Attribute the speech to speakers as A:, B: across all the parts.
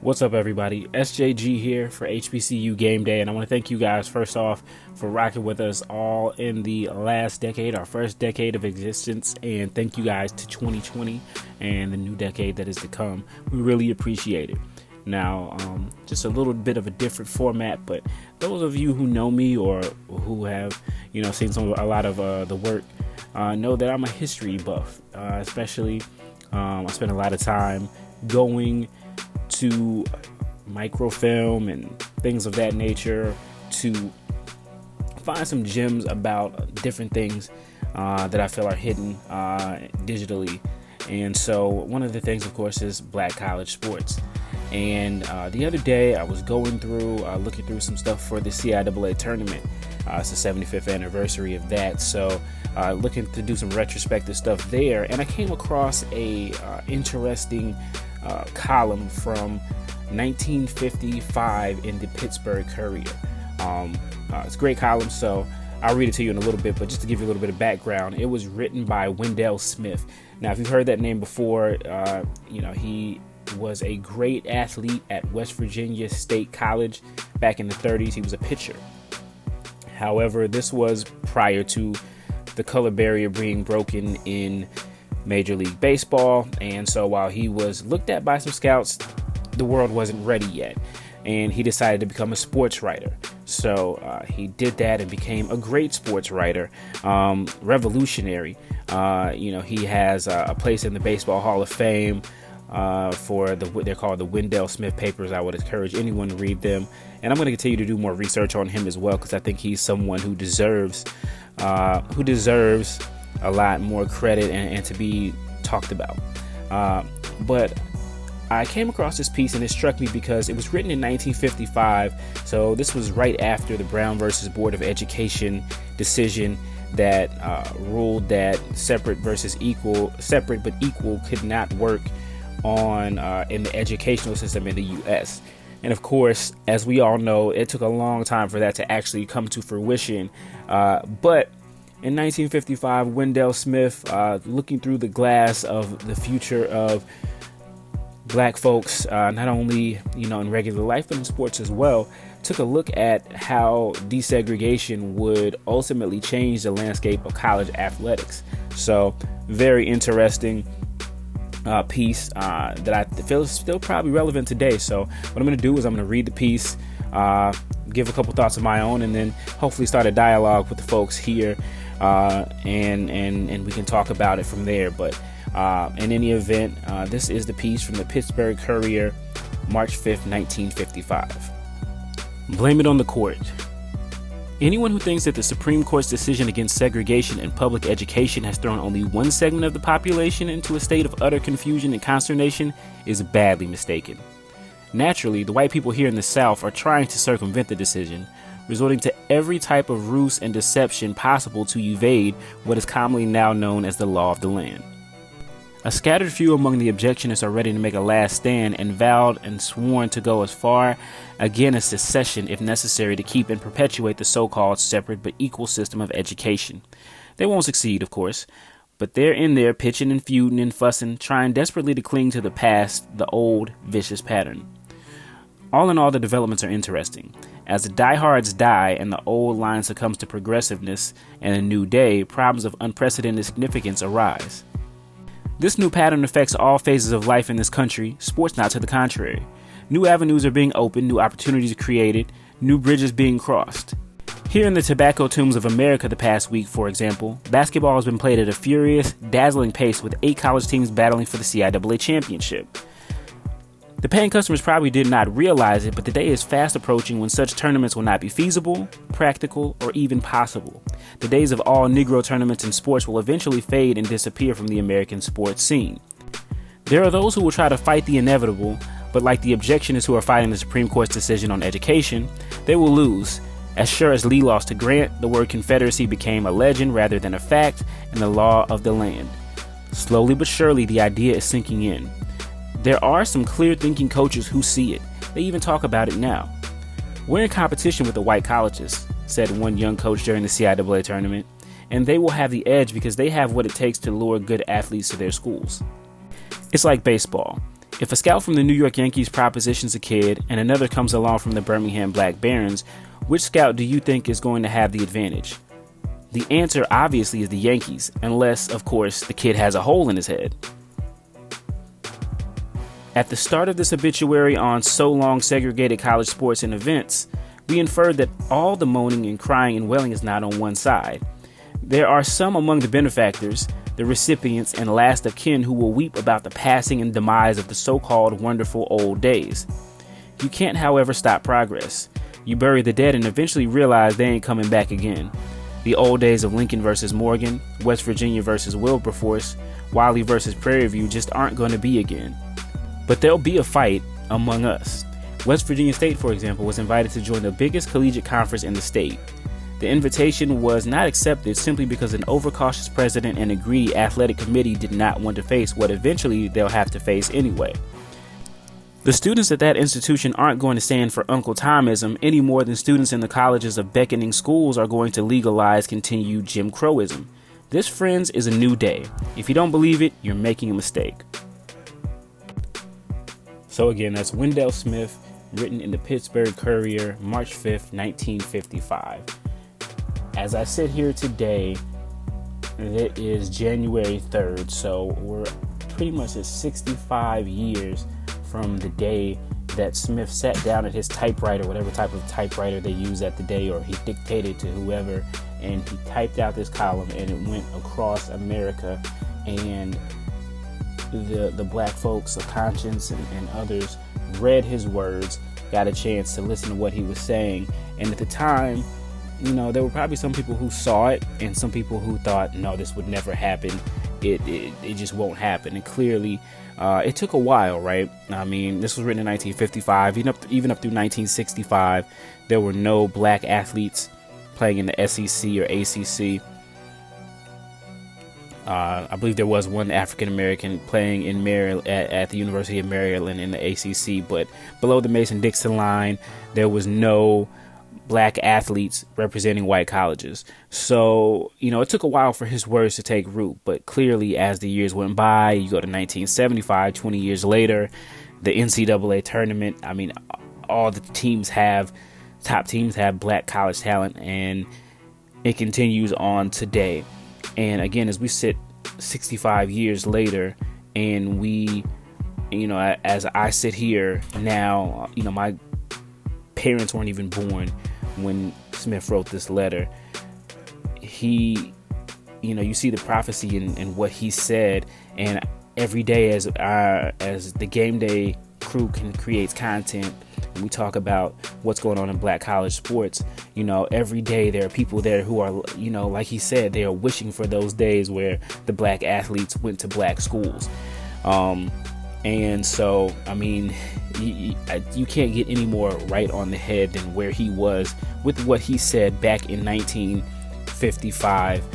A: What's up, everybody? SJG here for HBCU Gameday, and I want to thank you guys first off for rocking with us all in the last decade, our first decade of existence, and thank you guys to 2020 and the new decade that is to come. We really appreciate it. Now, just a little bit of a different format, but those of you who know me or who have, seen a lot of the work, know that I'm a history buff. Especially, I spend a lot of time going to microfilm and things of that nature to find some gems about different things that I feel are hidden digitally. And so one of the things, of course, is Black college sports. And the other day I was going through, looking through some stuff for the CIAA tournament. It's the 75th anniversary of that. So looking to do some retrospective stuff there. And I came across a interesting column from 1955 in the Pittsburgh Courier. It's a great column, so I'll read it to you in a little bit, but just to give you a little bit of background, it was written by Wendell Smith. Now, if you've heard that name before, he was a great athlete at West Virginia State College back in the 30s. He was a pitcher. However, this was prior to the color barrier being broken in Major League Baseball, and so while he was looked at by some scouts, the world wasn't ready yet, and he decided to become a sports writer. So he did that and became a great sports writer, revolutionary. He has a place in the Baseball Hall of Fame for they're called the Wendell Smith papers. I would encourage anyone to read them, and I'm going to continue to do more research on him as well, because I think he's someone who deserves a lot more credit and to be talked about. But I came across this piece and it struck me because it was written in 1955. So this was right after the Brown versus Board of Education decision that ruled that separate but equal could not work on in the educational system in the U.S. And of course, as we all know, it took a long time for that to actually come to fruition. But in 1955, Wendell Smith, looking through the glass of the future of Black folks, not only in regular life but in sports as well, took a look at how desegregation would ultimately change the landscape of college athletics. So, very interesting piece that I feel is still probably relevant today. So, what I'm going to do is I'm going to read the piece, give a couple thoughts of my own, and then hopefully start a dialogue with the folks here. And we can talk about it from there. But in any event, this is the piece from the Pittsburgh Courier, March 5th, 1955. Blame it on the court. Anyone who thinks that the Supreme Court's decision against segregation in public education has thrown only one segment of the population into a state of utter confusion and consternation is badly mistaken. Naturally, the white people here in the South are trying to circumvent the decision, resorting to every type of ruse and deception possible to evade what is commonly now known as the law of the land. A scattered few among the objectionists are ready to make a last stand and vowed and sworn to go as far against secession if necessary to keep and perpetuate the so-called separate but equal system of education. They won't succeed, of course, but they're in there pitching and feuding and fussing, trying desperately to cling to the past, the old vicious pattern. All in all, the developments are interesting. As the diehards die and the old line succumbs to progressiveness and a new day, problems of unprecedented significance arise. This new pattern affects all phases of life in this country, sports not to the contrary. New avenues are being opened, new opportunities created, new bridges being crossed. Here in the tobacco tombs of America the past week, for example, basketball has been played at a furious, dazzling pace with 8 college teams battling for the CIAA championship. The paying customers probably did not realize it, but the day is fast approaching when such tournaments will not be feasible, practical, or even possible. The days of all Negro tournaments in sports will eventually fade and disappear from the American sports scene. There are those who will try to fight the inevitable, but like the objectionists who are fighting the Supreme Court's decision on education, they will lose. As sure as Lee lost to Grant, the word Confederacy became a legend rather than a fact and the law of the land. Slowly but surely, the idea is sinking in. There are some clear-thinking coaches who see it. They even talk about it now. We're in competition with the white colleges, said one young coach during the CIAA tournament, and they will have the edge because they have what it takes to lure good athletes to their schools. It's like baseball. If a scout from the New York Yankees propositions a kid and another comes along from the Birmingham Black Barons, which scout do you think is going to have the advantage? The answer obviously is the Yankees, unless, of course, the kid has a hole in his head. At the start of this obituary on so long segregated college sports and events, we inferred that all the moaning and crying and wailing is not on one side. There are some among the benefactors, the recipients, and last of kin who will weep about the passing and demise of the so-called wonderful old days. You can't, however, stop progress. You bury the dead and eventually realize they ain't coming back again. The old days of Lincoln versus Morgan, West Virginia versus Wilberforce, Wiley versus Prairie View just aren't going to be again. But there'll be a fight among us. West Virginia State, for example, was invited to join the biggest collegiate conference in the state. The invitation was not accepted simply because an overcautious president and a greedy athletic committee did not want to face what eventually they'll have to face anyway. The students at that institution aren't going to stand for Uncle Tomism any more than students in the colleges of beckoning schools are going to legalize continued Jim Crowism. This, friends, is a new day. If you don't believe it, you're making a mistake. So again, that's Wendell Smith, written in the Pittsburgh Courier, March 5th, 1955. As I sit here today, it is January 3rd, so we're pretty much at 65 years from the day that Smith sat down at his typewriter, whatever type of typewriter they use at the day, or he dictated to whoever, and he typed out this column, and it went across America, and the black folks of conscience and others read his words, got a chance to listen to what he was saying. And at the time, you know, there were probably some people who saw it and some people who thought, no, this would never happen. It just won't happen. And clearly, it took a while, right? I mean, this was written in 1955. Even up through 1965, there were no black athletes playing in the SEC or ACC. I believe there was one African American playing in Maryland at the University of Maryland in the ACC, but below the Mason-Dixon line, there was no black athletes representing white colleges. So, you know, it took a while for his words to take root, but clearly as the years went by, you go to 1975, 20 years later, the NCAA tournament, I mean, all the top teams have black college talent, and it continues on today. And again, as we sit 65 years later, and we, you know, as I sit here now, you know, my parents weren't even born when Smith wrote this letter. He, you know, you see the prophecy in what he said, and every day as the Game Day crew creates content, and we talk about what's going on in black college sports, you know, every day there are people there who are, you know, like he said, they are wishing for those days where the black athletes went to black schools. And so, I mean, you can't get any more right on the head than where he was with what he said back in 1955.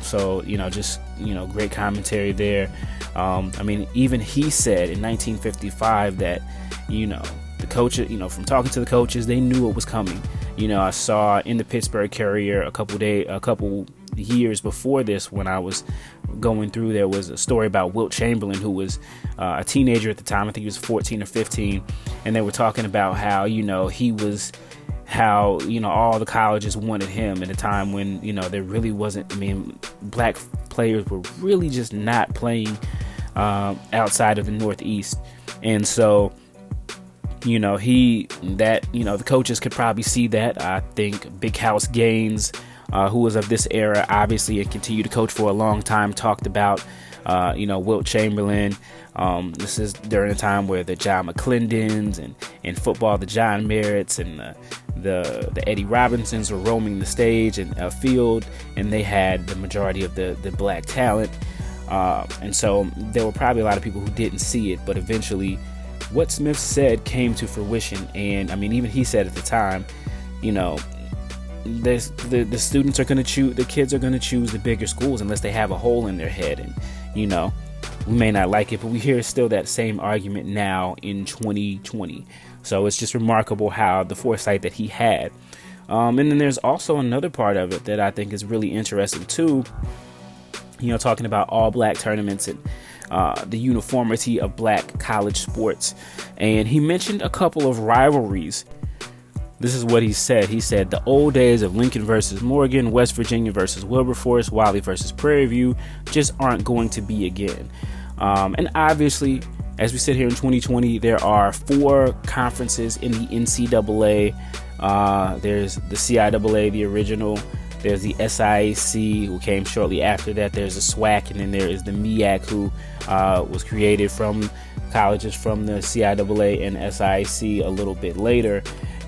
A: So, you know, just, you know, great commentary there. I mean, even he said in 1955 that, you know, the coach, you know, from talking to the coaches, they knew it was coming. You know, I saw in the Pittsburgh Courier a couple years before this, when I was going through, there was a story about Wilt Chamberlain, who was a teenager at the time. I think he was 14 or 15. And they were talking about how, you know, all the colleges wanted him at a time when, you know, there really wasn't, I mean, black players were really just not playing outside of the Northeast. And so, you know, the coaches could probably see that. I think Big House Gaines, who was of this era, obviously, and continued to coach for a long time, talked about, Wilt Chamberlain. This is during a time where the John McClendons and in football, the John Merritts and the Eddie Robinsons were roaming the stage and field, and they had the majority of the black talent. And so there were probably a lot of people who didn't see it, but eventually what Smith said came to fruition. And I mean, even he said at the time, you know, the students are going to choose, the kids are going to choose the bigger schools unless they have a hole in their head. And, you know, we may not like it, but we hear still that same argument now in 2020. So it's just remarkable how the foresight that he had. And then there's also another part of it that I think is really interesting too. You know, talking about all black tournaments and the uniformity of black college sports. And he mentioned a couple of rivalries. This is what he said. He said the old days of Lincoln versus Morgan, West Virginia versus Wilberforce, Wiley versus Prairie View just aren't going to be again. And obviously, as we sit here in 2020, there are 4 conferences in the NCAA. There's the CIAA, the original. There's the SIAC, who came shortly after that. There's the SWAC, and then there is the MEAC, who was created from colleges from the CIAA and SIAC a little bit later.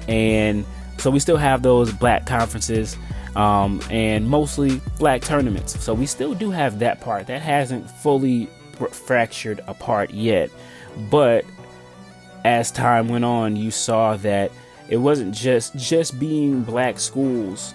A: And so we still have those black conferences and mostly black tournaments. So we still do have that part. That hasn't fully fractured apart yet. But as time went on, you saw that it wasn't just being black schools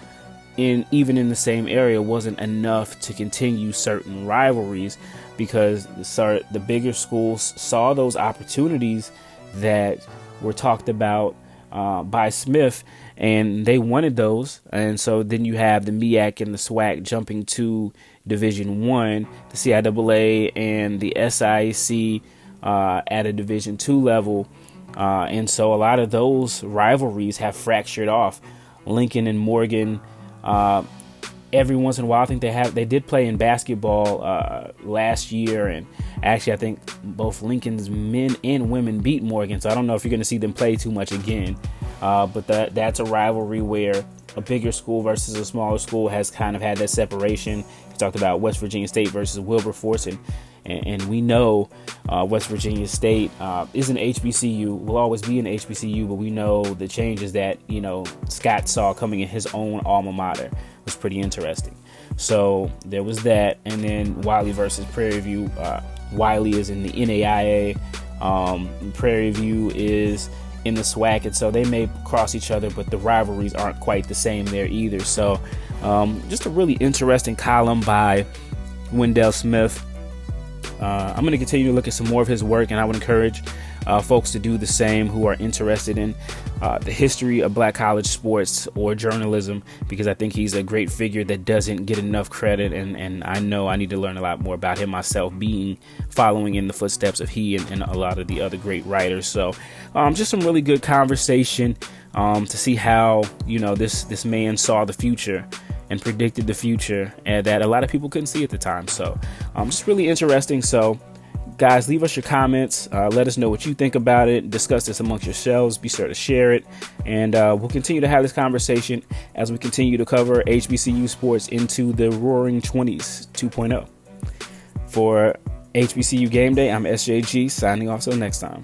A: even in the same area wasn't enough to continue certain rivalries, because the bigger schools saw those opportunities that were talked about by Smith, and they wanted those. And so then you have the MEAC and the SWAC jumping to Division I, the CIAA and the SIAC at a Division II level. And so a lot of those rivalries have fractured off. Lincoln and Morgan, every once in a while, I think they did play in basketball last year, and actually I think both Lincoln's men and women beat Morgan, so I don't know if you're going to see them play too much again. But that's a rivalry where a bigger school versus a smaller school has kind of had that separation. We talked about West Virginia State versus Wilberforce, and we know West Virginia State is an HBCU, will always be an HBCU, but we know the changes that, Scott saw coming in his own alma mater was pretty interesting. So there was that, and then Wiley versus Prairie View. Wiley is in the NAIA, Prairie View is in the SWAC, and so they may cross each other, but the rivalries aren't quite the same there either. So just a really interesting column by Wendell Smith. I'm going to continue to look at some more of his work, and I would encourage folks to do the same who are interested in the history of black college sports or journalism, because I think he's a great figure that doesn't get enough credit, and I know I need to learn a lot more about him myself, following in the footsteps of he and a lot of the other great writers. So just some really good conversation to see how this man saw the future and predicted the future, and that a lot of people couldn't see at the time. So just really interesting. So guys, leave us your comments. Let us know what you think about it. Discuss this amongst yourselves. Be sure to share it. And we'll continue to have this conversation as we continue to cover HBCU sports into the Roaring 20s 2.0. For HBCU Game Day, I'm SJG, signing off till next time.